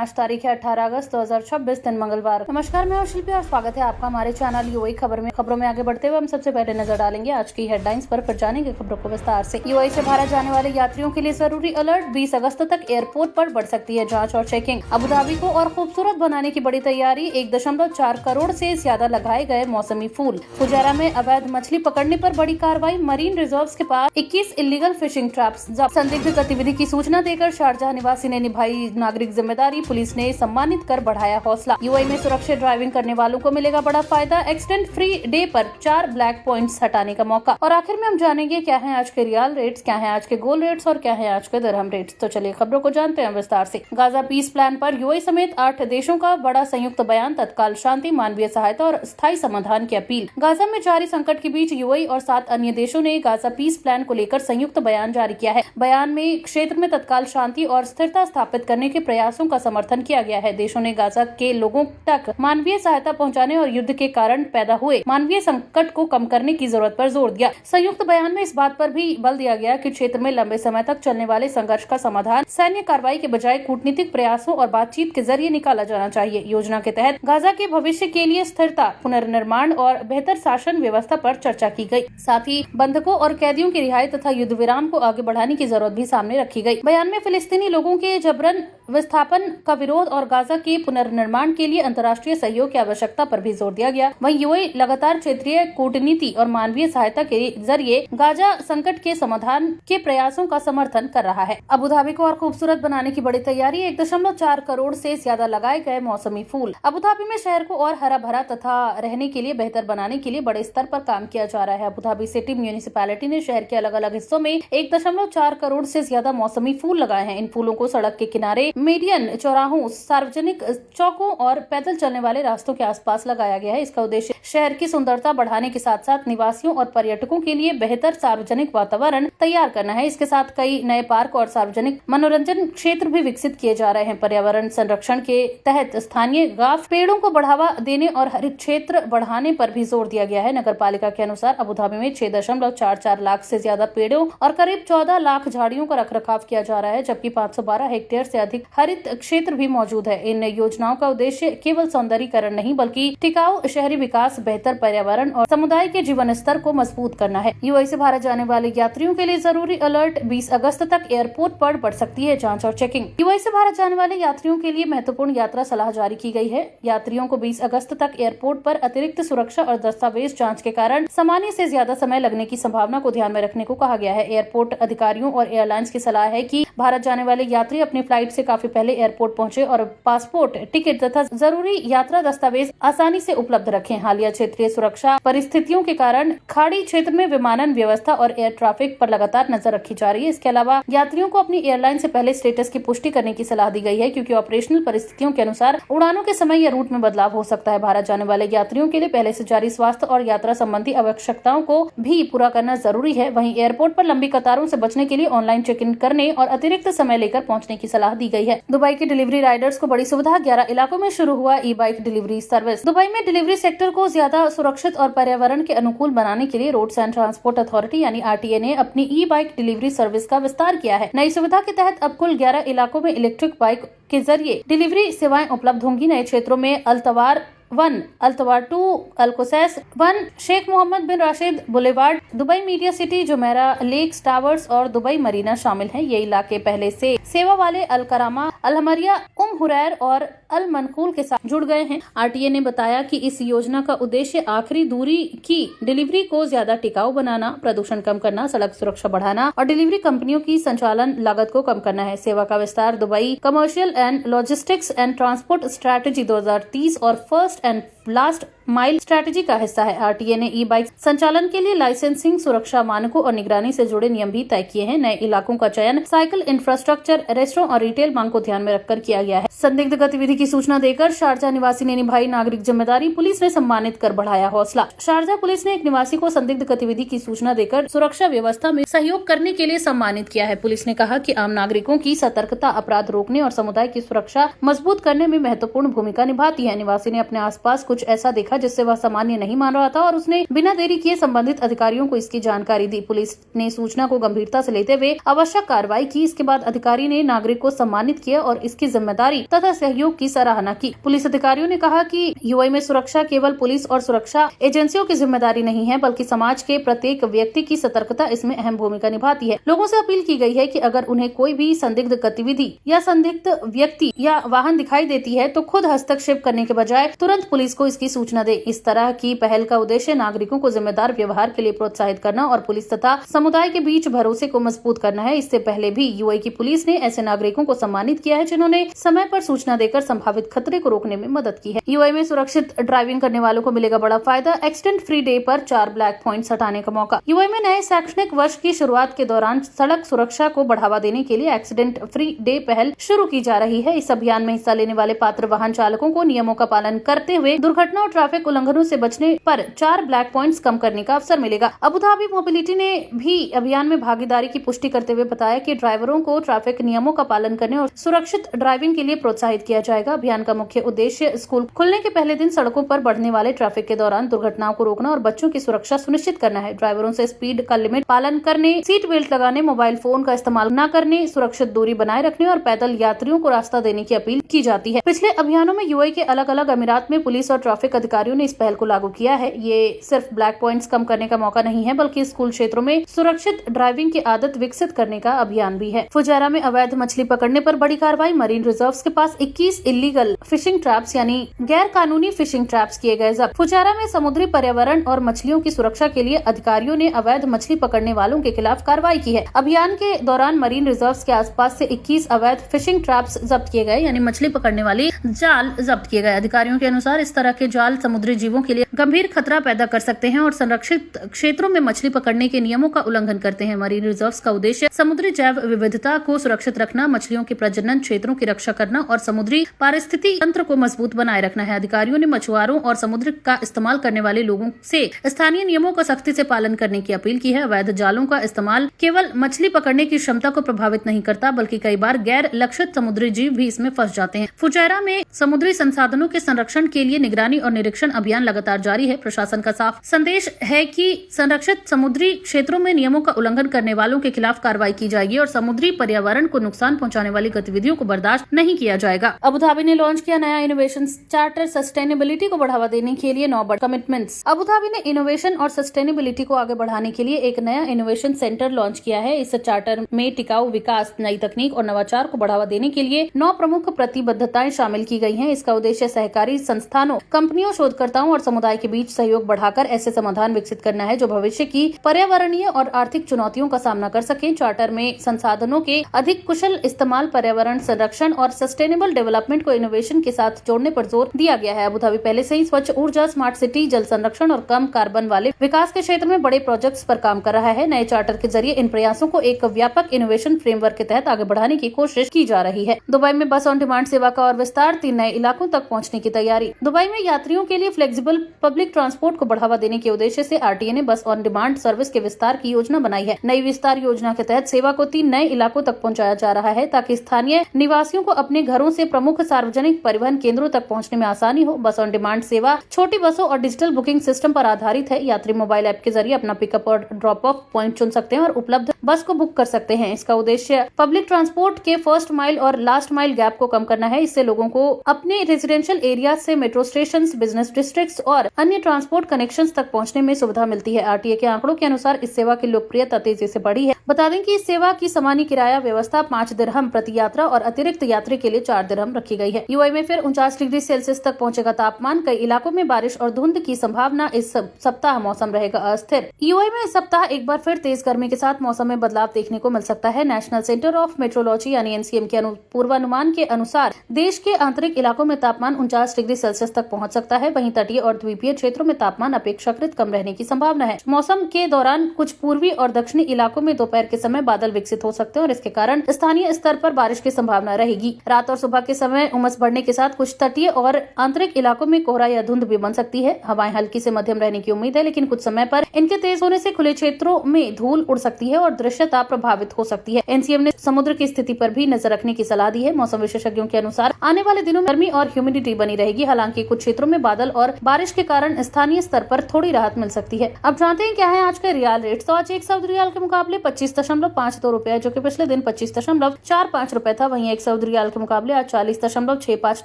आज तारीख है 18 अगस्त 2026 दिन मंगलवार। नमस्कार, मैं हूं शिल्पी और स्वागत है आपका हमारे चैनल यूएई खबरों में आगे बढ़ते हुए हम सबसे पहले नजर डालेंगे आज की हेडलाइंस पर, फिर जानेंगे खबरों को विस्तार से। यूएई से भारत जाने वाले यात्रियों के लिए जरूरी अलर्ट, 20 अगस्त तक एयरपोर्ट पर बढ़ सकती है जाँच और चेकिंग। अबू धाबी को और खूबसूरत बनाने की बड़ी तैयारी, 1.4 करोड़ से ज्यादा लगाए गए मौसमी फूल। फुजारा में अवैध मछली पकड़ने पर बड़ी कार्रवाई, मरीन रिजर्व्स के पास 21 इलीगल फिशिंग ट्रैप्स जब्त। संदिग्ध गतिविधि की सूचना देकर शारजाह निवासी ने निभाई नागरिक जिम्मेदारी, पुलिस ने सम्मानित कर बढ़ाया हौसला। यूएई में सुरक्षित ड्राइविंग करने वालों को मिलेगा बड़ा फायदा, एक्सीडेंट फ्री डे पर 4 ब्लैक पॉइंट्स हटाने का मौका। और आखिर में हम जानेंगे क्या है आज के रियाल रेट्स, क्या है आज के गोल्ड रेट्स और क्या है आज के दिरहम रेट्स। तो चलिए खबरों को जानते हैं विस्तार से। गाजा पीस प्लान पर यूएई समेत 8 देशों का बड़ा संयुक्त बयान, तत्काल शांति, मानवीय सहायता और स्थायी समाधान की अपील। गाजा में जारी संकट के बीच यूएई और 7 अन्य देशों ने गाजा पीस प्लान को लेकर संयुक्त बयान जारी किया है। बयान में क्षेत्र में तत्काल शांति और स्थिरता स्थापित करने के प्रयासों का समर्थन किया गया है। देशों ने गाजा के लोगों तक मानवीय सहायता पहुंचाने और युद्ध के कारण पैदा हुए मानवीय संकट को कम करने की जरूरत पर जोर दिया। संयुक्त बयान में इस बात पर भी बल दिया गया कि क्षेत्र में लंबे समय तक चलने वाले संघर्ष का समाधान सैन्य कार्रवाई के बजाय कूटनीतिक प्रयासों और बातचीत के जरिए निकाला जाना चाहिए। योजना के तहत गाजा के भविष्य के लिए स्थिरता, पुनर्निर्माण और बेहतर शासन व्यवस्था पर चर्चा की गई। साथ ही बंधकों और कैदियों की रिहाई तथा युद्ध विराम को आगे बढ़ाने की जरूरत भी सामने रखी गई। बयान में फिलिस्तीनी लोगों के जबरन विस्थापन का विरोध और गाजा के पुनर्निर्माण के लिए अंतर्राष्ट्रीय सहयोग की आवश्यकता पर भी जोर दिया गया। वहीं यूएई लगातार क्षेत्रीय कूटनीति और मानवीय सहायता के जरिए गाजा संकट के समाधान के प्रयासों का समर्थन कर रहा है। अबू धाबी को और खूबसूरत बनाने की बड़ी तैयारी, 1.4 करोड़ से ज्यादा लगाए गए मौसमी फूल। अबू धाबी में शहर को और हरा भरा तथा रहने के लिए बेहतर बनाने के लिए बड़े स्तर पर काम किया जा रहा है। अबू धाबी सिटी म्यूनिसिपैलिटी ने शहर के अलग अलग हिस्सों में 1.4 करोड़ से ज्यादा मौसमी फूल लगाए हैं। इन फूलों को सड़क के किनारे, मीडियन चौराहों, सार्वजनिक चौकों और पैदल चलने वाले रास्तों के आसपास लगाया गया है। इसका उद्देश्य शहर की सुंदरता बढ़ाने के साथ साथ निवासियों और पर्यटकों के लिए बेहतर सार्वजनिक वातावरण तैयार करना है। इसके साथ कई नए पार्क और सार्वजनिक मनोरंजन क्षेत्र भी विकसित किए जा रहे हैं। पर्यावरण संरक्षण के तहत स्थानीय गाफ पेड़ों को बढ़ावा देने और हरित क्षेत्र बढ़ाने पर भी जोर दिया गया है। नगर पालिका के अनुसार अबू धाबी में 6.44 लाख से ज्यादा पेड़ों और करीब 14 लाख झाड़ियों का रखरखाव किया जा रहा है, जबकि 512 हेक्टेयर से अधिक हरित क्षेत्र भी मौजूद है। इन योजनाओं का उद्देश्य केवल सौंदर्यीकरण नहीं बल्कि टिकाऊ शहरी विकास, बेहतर पर्यावरण और समुदाय के जीवन स्तर को मजबूत करना है। यूएई से भारत जाने वाले यात्रियों के लिए जरूरी अलर्ट, 20 अगस्त तक एयरपोर्ट पर बढ़ सकती है जांच और चेकिंग। यूएई से भारत जाने वाले यात्रियों के लिए महत्वपूर्ण यात्रा सलाह जारी की गई है। यात्रियों को 20 अगस्त तक एयरपोर्ट पर अतिरिक्त सुरक्षा और दस्तावेज जाँच के कारण सामान्य से ज्यादा समय लगने की संभावना को ध्यान में रखने को कहा गया है। एयरपोर्ट अधिकारियों और एयरलाइंस की सलाह है कि भारत जाने वाले यात्री अपनी फ्लाइट से काफी पहले एयरपोर्ट पहुंचे और पासपोर्ट, टिकट तथा जरूरी यात्रा दस्तावेज आसानी से उपलब्ध रखें। हालिया क्षेत्रीय सुरक्षा परिस्थितियों के कारण खाड़ी क्षेत्र में विमानन व्यवस्था और एयर ट्रैफिक पर लगातार नजर रखी जा रही है। इसके अलावा यात्रियों को अपनी एयरलाइन से पहले स्टेटस की पुष्टि करने की सलाह दी गई है, क्योंकि ऑपरेशनल परिस्थितियों के अनुसार उड़ानों के समय या रूट में बदलाव हो सकता है। भारत जाने वाले यात्रियों के लिए पहले से जारी स्वास्थ्य और यात्रा संबंधी आवश्यकताओं को भी पूरा करना जरूरी है। वहीं एयरपोर्ट पर लंबी कतारों से बचने के लिए ऑनलाइन चेक इन करने और अतिरिक्त समय लेकर पहुंचने की सलाह दी गई है। दुबई के डिलीवरी राइडर्स को बड़ी सुविधा, 11 इलाकों में शुरू हुआ ई बाइक डिलीवरी सर्विस। दुबई में डिलीवरी सेक्टर को ज्यादा सुरक्षित और पर्यावरण के अनुकूल बनाने के लिए रोड्स एंड ट्रांसपोर्ट अथॉरिटी यानी आरटीए ने अपनी ई बाइक डिलीवरी सर्विस का विस्तार किया है। नई सुविधा के तहत अब कुल 11 इलाकों में इलेक्ट्रिक बाइक के जरिए डिलीवरी सेवाएं उपलब्ध होंगी। नए क्षेत्रों में Al Twar 1, Al Twar 2, Al Qusais 1, Sheikh Mohammed bin Rashid Boulevard, Dubai Media City, Jumeirah Lakes Towers और दुबई मरीना शामिल हैं। ये इलाके पहले से सेवा वाले अल करामा, अल हमरिया, उम हुरैर और अल मनकूल के साथ जुड़ गए हैं। आरटीए ने बताया कि इस योजना का उद्देश्य आखिरी दूरी की डिलीवरी को ज्यादा टिकाऊ बनाना, प्रदूषण कम करना, सड़क सुरक्षा बढ़ाना और डिलीवरी कंपनियों की संचालन लागत को कम करना है। सेवा का विस्तार Dubai commercial and logistics and transport strategy 2030 और first and last mile strategy का हिस्सा है। आरटीए ने ई बाइक संचालन के लिए लाइसेंसिंग, सुरक्षा मानकों और निगरानी से जुड़े नियम भी तय किए हैं। नए इलाकों का चयन साइकिल इंफ्रास्ट्रक्चर, रेस्टोरेंट और रिटेल मांग को ध्यान में रखकर किया गया है। संदिग्ध गतिविधि की सूचना देकर शारजाह निवासी ने निभाई नागरिक जिम्मेदारी, पुलिस ने सम्मानित कर बढ़ाया हौसला। शारजाह पुलिस ने एक निवासी को संदिग्ध गतिविधि की सूचना देकर सुरक्षा व्यवस्था में सहयोग करने के लिए सम्मानित किया है। पुलिस ने कहा कि आम नागरिकों की सतर्कता अपराध रोकने और समुदाय की सुरक्षा मजबूत करने में महत्वपूर्ण भूमिका निभाती है। निवासी ने अपने आसपास कुछ ऐसा देखा देखा जिससे वह सामान्य नहीं मान रहा था और उसने बिना देरी किए संबंधित अधिकारियों को इसकी जानकारी दी। पुलिस ने सूचना को गंभीरता से लेते हुए आवश्यक कार्रवाई की। इसके बाद अधिकारी ने नागरिक को सम्मानित किया और इसकी जिम्मेदारी तथा सहयोग की सराहना की। पुलिस अधिकारियों ने कहा कि यूआई में सुरक्षा केवल पुलिस और सुरक्षा एजेंसियों की जिम्मेदारी नहीं है, बल्कि समाज के प्रत्येक व्यक्ति की सतर्कता इसमें अहम भूमिका निभाती है। लोगों से अपील की गई है कि अगर उन्हें कोई भी संदिग्ध गतिविधि या संदिग्ध व्यक्ति या वाहन दिखाई देती है तो खुद हस्तक्षेप करने के बजाय तुरंत पुलिस को इसकी सूचना दे। इस तरह की पहल का उद्देश्य नागरिकों को जिम्मेदार व्यवहार के लिए प्रोत्साहित करना और पुलिस तथा समुदाय के बीच भरोसे को मजबूत करना है। इससे पहले भी यूआई की पुलिस ने ऐसे नागरिकों को सम्मानित किया है जिन्होंने समय पर सूचना देकर संभावित खतरे को रोकने में मदद की है। यूआई में सुरक्षित ड्राइविंग करने वालों को मिलेगा बड़ा फायदा। एक्सीडेंट फ्री डे पर 4 ब्लैक पॉइंट्स हटाने का मौका। यूआई में नए शैक्षणिक वर्ष की शुरुआत के दौरान सड़क सुरक्षा को बढ़ावा देने के लिए एक्सीडेंट फ्री डे पहल शुरू की जा रही है। इस अभियान में हिस्सा लेने वाले पात्र वाहन चालकों को नियमों का पालन करते हुए दुर्घटना और ट्रैफिक उल्लंघनों से बचने पर 4 ब्लैक पॉइंट्स कम करने का अवसर मिलेगा। अबू धाबी मोबिलिटी ने भी अभियान में भागीदारी की पुष्टि करते हुए बताया कि ड्राइवरों को ट्रैफिक नियमों का पालन करने और सुरक्षित ड्राइविंग के लिए प्रोत्साहित किया जाएगा। अभियान का मुख्य उद्देश्य स्कूल खुलने के पहले दिन सड़कों पर बढ़ने वाले ट्रैफिक के दौरान दुर्घटनाओं को रोकना और बच्चों की सुरक्षा सुनिश्चित करना है। ड्राइवरों से स्पीड का लिमिट पालन करने, सीट बेल्ट लगाने, मोबाइल फोन का इस्तेमाल न करने, सुरक्षित दूरी बनाए रखने और पैदल यात्रियों को रास्ता देने की अपील की जाती है। पिछले अभियानों में यूएई के अलग अलग अमीरात में पुलिस और ट्रैफिक अधिकारियों ने इस पहल को लागू किया है। ये सिर्फ ब्लैक पॉइंट्स कम करने का मौका नहीं है, बल्कि स्कूल क्षेत्रों में सुरक्षित ड्राइविंग की आदत विकसित करने का अभियान भी है। फुजायरा में अवैध मछली पकड़ने पर बड़ी कार्रवाई। मरीन रिजर्व्स के पास 21 इलीगल फिशिंग ट्रैप्स यानी गैर कानूनी फिशिंग ट्रैप्स किए गए जब्त। फुजायरा में समुद्री पर्यावरण और मछलियों की सुरक्षा के लिए अधिकारियों ने अवैध मछली पकड़ने वालों के खिलाफ कार्रवाई की है। अभियान के दौरान मरीन रिजर्व्स के आसपास से 21 अवैध फिशिंग ट्रैप्स जब्त किए गए यानी मछली पकड़ने वाली जाल जब्त किए गए। अधिकारियों के अनुसार इस तरह के जाल समुद्री जीवों के लिए गंभीर खतरा पैदा कर सकते हैं और संरक्षित क्षेत्रों में मछली पकड़ने के नियमों का उल्लंघन करते हैं। मरीन रिजर्व्स का उद्देश्य समुद्री जैव विविधता को सुरक्षित रखना, मछलियों के प्रजनन क्षेत्रों की रक्षा करना और समुद्री पारिस्थितिकी तंत्र को मजबूत बनाए रखना है। अधिकारियों ने मछुआरों और समुद्र का इस्तेमाल करने वाले लोगों से स्थानीय नियमों का सख्ती से पालन करने की अपील की है। अवैध जालों का इस्तेमाल केवल मछली पकड़ने की क्षमता को प्रभावित नहीं करता, बल्कि कई बार गैर लक्षित समुद्री जीव भी इसमें फंस जाते हैं। फुजायरा में समुद्री संसाधनों के संरक्षण के लिए निगरानी और निरीक्षण अभियान लगातार जारी है। प्रशासन का साफ संदेश है कि संरक्षित समुद्री क्षेत्रों में नियमों का उल्लंघन करने वालों के खिलाफ कार्रवाई की जाएगी और समुद्री पर्यावरण को नुकसान पहुंचाने वाली गतिविधियों को बर्दाश्त नहीं किया जाएगा। अबू धाबी ने लॉन्च किया नया इनोवेशन चार्टर। सस्टेनेबिलिटी को बढ़ावा देने के लिए 9 बड़े कमिटमेंट्स। अबू धाबी ने इनोवेशन और सस्टेनेबिलिटी को आगे बढ़ाने के लिए एक नया इनोवेशन सेंटर लॉन्च किया है। इस चार्टर में टिकाऊ विकास, नई तकनीक और नवाचार को बढ़ावा देने के लिए 9 प्रमुख प्रतिबद्धताएं शामिल की गई हैं। इसका उद्देश्य सहकारी संस्थानों, कंपनियों, शोधकर्ताओं और समुदाय के बीच सहयोग बढ़ाकर ऐसे समाधान विकसित करना है जो भविष्य की पर्यावरणीय और आर्थिक चुनौतियों का सामना कर सकें। चार्टर में संसाधनों के अधिक कुशल इस्तेमाल, पर्यावरण संरक्षण और सस्टेनेबल डेवलपमेंट को इनोवेशन के साथ जोड़ने पर जोर दिया गया है। अबू धाबी पहले से ही स्वच्छ ऊर्जा, स्मार्ट सिटी, जल संरक्षण और कम कार्बन वाले विकास के क्षेत्र में बड़े प्रोजेक्ट्स पर काम कर रहा है। नए चार्टर के जरिए इन प्रयासों को एक व्यापक इनोवेशन फ्रेमवर्क के तहत आगे बढ़ाने की कोशिश की जा रही है। दुबई में बस ऑन डिमांड सेवा का और विस्तार, 3 नए इलाकों तक पहुंचने की तैयारी। दुबई में यात्रियों के लिए फ्लेक्सिबल पब्लिक ट्रांसपोर्ट को बढ़ावा देने के उद्देश्य से आरटीए ने बस ऑन डिमांड सर्विस के विस्तार की योजना बनाई है। नई विस्तार योजना के तहत सेवा को 3 नए इलाकों तक पहुंचाया जा रहा है ताकि स्थानीय निवासियों को अपने घरों से प्रमुख सार्वजनिक परिवहन केंद्रों तक पहुंचने में आसानी हो। बस ऑन डिमांड सेवा छोटी बसों और डिजिटल बुकिंग सिस्टम पर आधारित है। यात्री मोबाइल ऐप के जरिए अपना पिकअप और ड्रॉप ऑफ पॉइंट चुन सकते हैं और उपलब्ध बस को बुक कर सकते हैं। इसका उद्देश्य पब्लिक ट्रांसपोर्ट के फर्स्ट माइल और लास्ट माइल गैप को कम करना है। इससे लोगों को अपने रेजिडेंशियल एरिया से मेट्रो स्टेशन, बिजनेस डिस्ट्रिक्ट्स और अन्य ट्रांसपोर्ट कनेक्शंस तक पहुंचने में सुविधा मिलती है। आरटीए के आंकड़ों के अनुसार इस सेवा की लोकप्रियता तेजी से बढ़ी है। बता दें कि इस सेवा की सामान्य किराया व्यवस्था 5 दिरहम प्रति यात्रा और अतिरिक्त यात्री के लिए 4 दिरहम रखी गई है। यूएई में फिर 49 डिग्री सेल्सियस तक पहुंचेगा तापमान। कई इलाकों में बारिश और धुंध की संभावना। इस सप्ताह मौसम रहेगा अस्थिर। यूएई में इस सप्ताह एक बार फिर तेज गर्मी के साथ मौसम में बदलाव देखने को मिल सकता है। नेशनल सेंटर ऑफ मेट्रोलॉजी यानी एनसीएम के पूर्वानुमान के अनुसार देश के आंतरिक इलाकों में तापमान 49 डिग्री सेल्सियस तक पहुंच सकता है। वहीं तटीय और द्वीपीय क्षेत्रों में तापमान अपेक्षाकृत कम रहने की संभावना है। मौसम के दौरान कुछ पूर्वी और दक्षिणी इलाकों में दोपहर के समय बादल विकसित हो सकते हैं और इसके कारण स्थानीय स्तर पर बारिश की संभावना रहेगी। रात और सुबह के समय उमस बढ़ने के साथ कुछ तटीय और आंतरिक इलाकों में कोहरा या धुंध भी बन सकती है। हवाएं हल्की से मध्यम रहने की उम्मीद है, लेकिन कुछ समय पर इनके तेज होने से खुले क्षेत्रों में धूल उड़ सकती है और दृश्यता प्रभावित हो सकती है। एनसीएम ने समुद्र की स्थिति पर भी नजर रखने की सलाह दी है। मौसम विशेषज्ञों के अनुसार आने वाले दिनों में गर्मी और ह्यूमिडिटी बनी रहेगी। हालांकि कुछ क्षेत्रों में बादल और बारिश के कारण स्थानीय स्तर पर थोड़ी राहत मिल सकती है। अब जानते हैं क्या है आज के रियाल रेट। तो आज एक सऊदी रियाल के मुकाबले 25.52 रुपए जो कि पिछले दिन 25.45 रुपए था। वहीं एक सऊदी रियाल के मुकाबले आज 40.65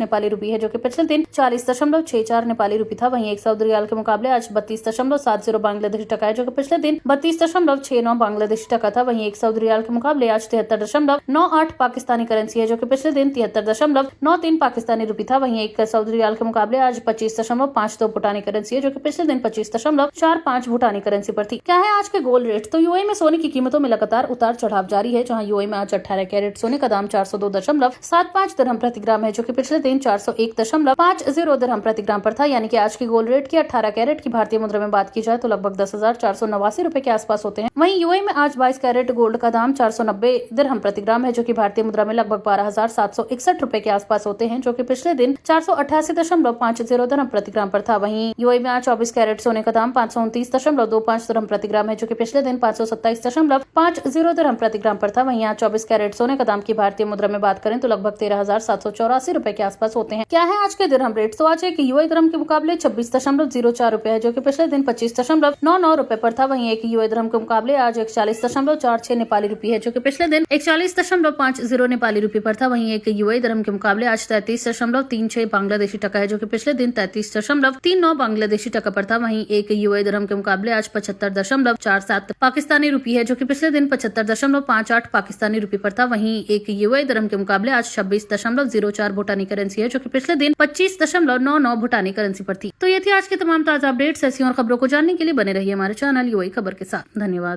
नेपाली रुपए है जो कि पिछले दिन 40.64 नेपाली रुपए था। वहीं एक सऊदी रियाल के मुकाबले आज 32.70 बांग्लादेशी टका है जो कि पिछले दिन 32.69 बांग्लादेशी टका था। वहीं एक सऊदी रियाल के मुकाबले आज 73.98 पाकिस्तानी करेंसी है जो कि पिछले दिन 73.93 पाकिस्तानी रुपए था। वहीं एक सऊदी रियाल के मुकाबले आज 25.52 भूटानी करेंसी है जो कि पिछले दिन 25.45 भूटानी करेंसी पर थी। क्या है आज के गोल्ड रेट। तो यूएई में सोने की कीमतों में लगातार उतार चढ़ाव जारी है। जहां यूएई में आज 18 कैरेट सोने का दाम 402.75 दिरहम प्रति ग्राम है जो कि पिछले दिन 401.50 दिरहम प्रति ग्राम पर था। यानी कि आज की गोल्ड रेट की 18 कैरेट की भारतीय मुद्रा में बात की जाए तो लगभग 10,489 रुपए के आसपास होते हैं। वहीं यूएई में आज 22 कैरेट गोल्ड का दाम 490 दिरहम प्रति ग्राम है जो कि भारतीय मुद्रा में लगभग 12,761 रुपए के आसपास होते हैं जो कि पिछले दिन 488.50 दिरहम प्रति ग्राम पर था। वहीं यूएई में आज 24 कैरेट सोने का दाम 529.25 दिरहम प्रति ग्राम है जो कि पिछले दिन 527.50 दिरहम प्रति ग्राम पर था। वहीं आज 24 कैरेट सोने का दाम की भारतीय मुद्रा में बात करें तो लगभग 13,784 रुपए के आसपास होते हैं। क्या है आज के दिरहम रेट। तो आज एक यूएई दिरहम के मुकाबले 26.04 रुपए है जो कि पिछले दिन 25.99 रुपए पर था। वहीं एक यूएई दिरहम के मुकाबले आज 41.46 नेपाली रुपए है जो कि पिछले दिन 41.50 नेपाली रुपए पर था। वहीं एक यूएई दिरहम के मुकाबले आज 33.36 बांग्लादेशी टका है जो कि पिछले दिन 33.39 बांग्लादेशी टका पर था। वहीं एक यूएई दिरहम के मुकाबले आज 75.47 पाकिस्तानी रुपए है जो कि पिछले दिन 75.58 पाकिस्तानी रुपए पर था। वहीं एक यूएई दिरहम के मुकाबले आज 26.04 भूटानी करेंसी है जो कि पिछले दिन 25.99 भूटानी करेंसी पर थी। तो ये थी आज की तमाम ताजा अपडेट्स। ऐसी और खबरों को जानने के लिए बने रहिए हमारे चैनल यूएई खबर के साथ। धन्यवाद।